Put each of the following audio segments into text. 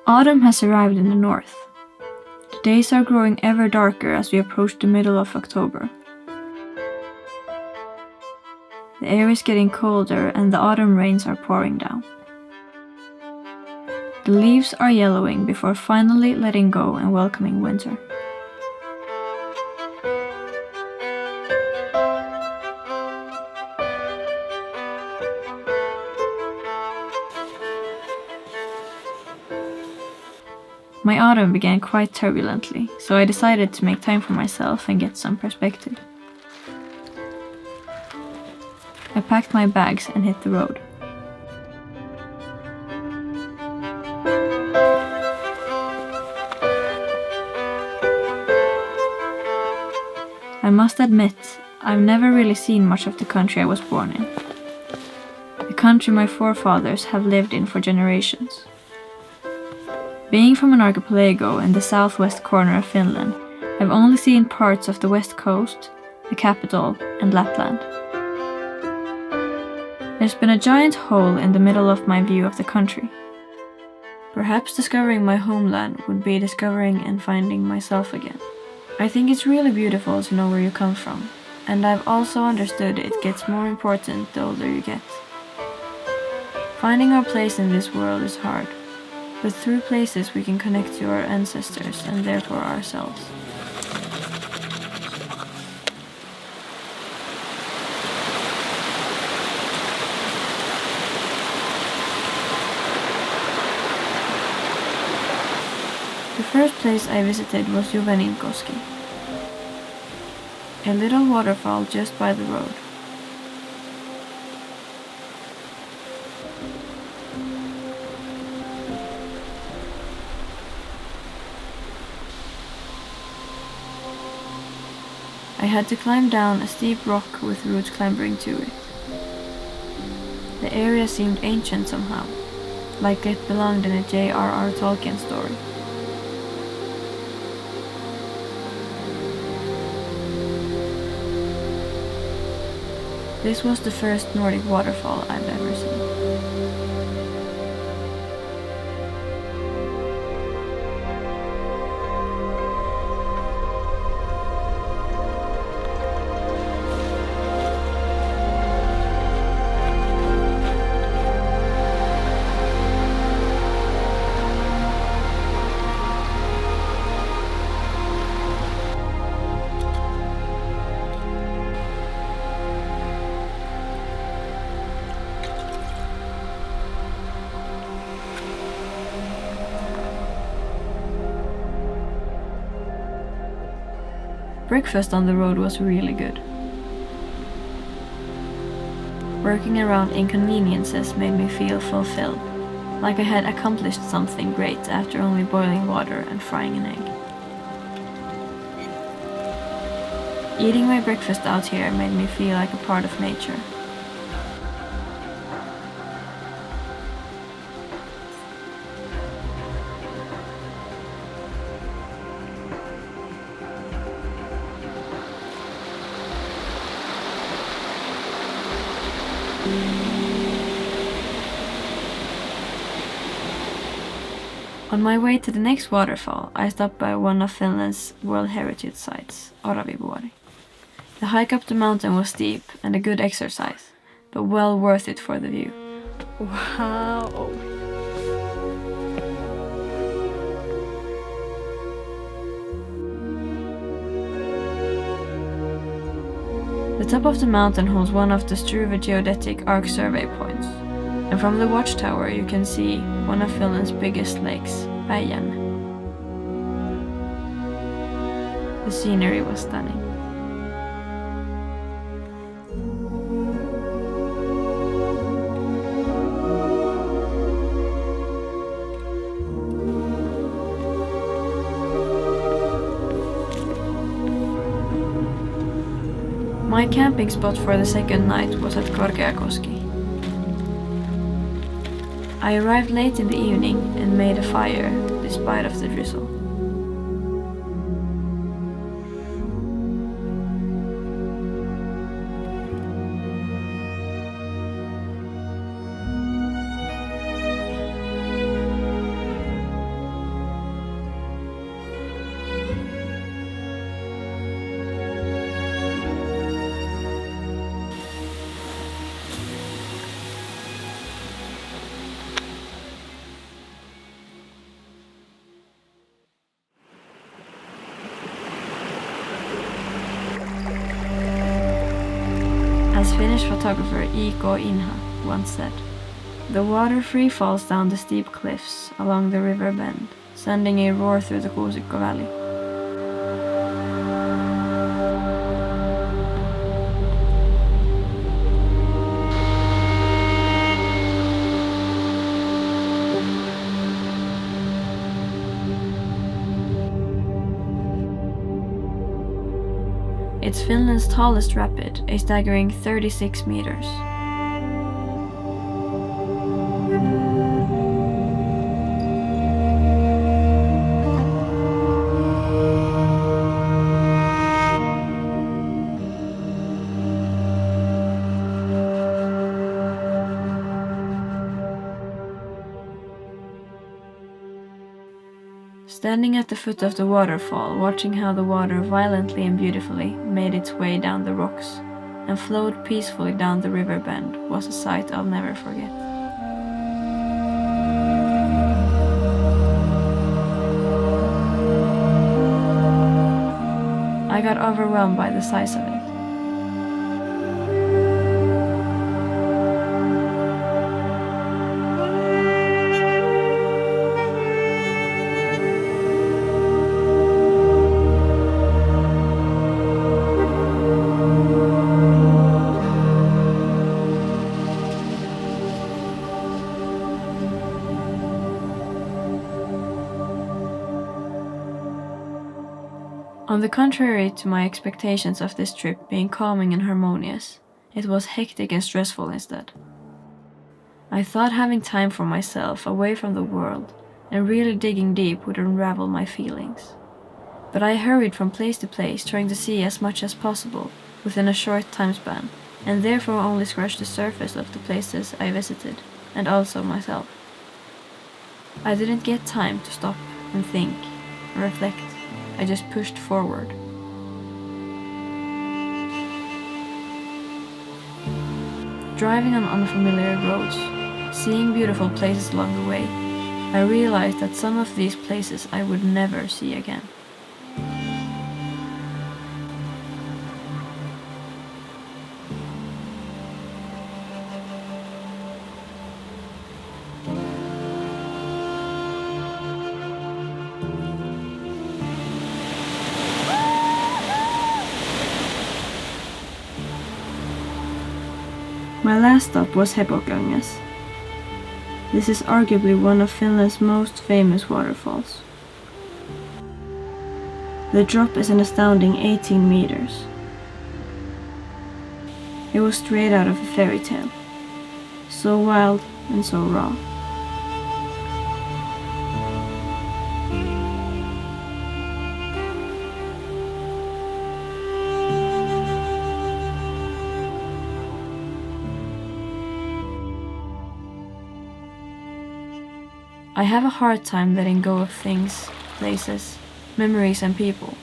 Autumn has arrived in the north. The days are growing ever darker as we approach the middle of October. The air is getting colder and the autumn rains are pouring down. The leaves are yellowing before finally letting go and welcoming winter. My autumn began quite turbulently, so I decided to make time for myself and get some perspective. I packed my bags and hit the road. I must admit, I've never really seen much of the country I was born in. The country my forefathers have lived in for generations. Being from an archipelago in the southwest corner of Finland, I've only seen parts of the west coast, the capital, and Lapland. There's been a giant hole in the middle of my view of the country. Perhaps discovering my homeland would be discovering and finding myself again. I think it's really beautiful to know where you come from, and I've also understood it gets more important the older you get. Finding our place in this world is hard, but through places we can connect to our ancestors and therefore ourselves. The first place I visited was Johanneskoski, a little waterfall just by the road. I had to climb down a steep rock with roots clambering to it. The area seemed ancient somehow, like it belonged in a J.R.R. Tolkien story. This was the first Nordic waterfall I've ever seen. Breakfast on the road was really good. Working around inconveniences made me feel fulfilled, like I had accomplished something great after only boiling water and frying an egg. Eating my breakfast out here made me feel like a part of nature. On my way to the next waterfall, I stopped by one of Finland's World Heritage sites, Oravivuori. The hike up the mountain was steep and a good exercise, but well worth it for the view. Wow! The top of the mountain holds one of the Struve geodetic arc survey points, and from the watchtower you can see one of Finland's biggest lakes, Päijänne. The scenery was stunning. My camping spot for the second night was at Korkeakoski. I arrived late in the evening and made a fire despite of the drizzle. As Finnish photographer Iko Inha once said, "The water free falls down the steep cliffs along the river bend, sending a roar through the Kuusikko Valley." It's Finland's tallest rapid, a staggering 36 meters. Standing at the foot of the waterfall, watching how the water violently and beautifully made its way down the rocks and flowed peacefully down the river bend was a sight I'll never forget. I got overwhelmed by the size of it. On the contrary to my expectations of this trip being calming and harmonious, it was hectic and stressful instead. I thought having time for myself, away from the world, and really digging deep would unravel my feelings. But I hurried from place to place, trying to see as much as possible within a short time span, and therefore only scratched the surface of the places I visited, and also myself. I didn't get time to stop and think and reflect. I just pushed forward. Driving on unfamiliar roads, seeing beautiful places along the way, I realized that some of these places I would never see again. My last stop was Heppokangas. This is arguably one of Finland's most famous waterfalls. The drop is an astounding 18 meters. It was straight out of a fairy tale. So wild and so raw. I have a hard time letting go of things, places, memories and people.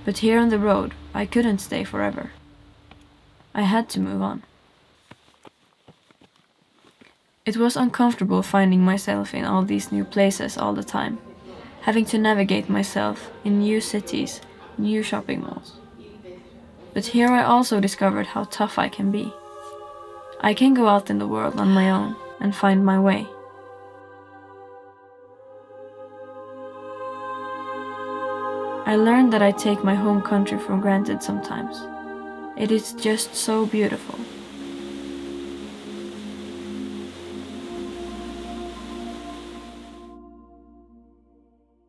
But here on the road, I couldn't stay forever. I had to move on. It was uncomfortable finding myself in all these new places all the time, having to navigate myself in new cities, new shopping malls. But here I also discovered how tough I can be. I can go out in the world on my own and find my way. I learned that I take my home country for granted sometimes. It is just so beautiful.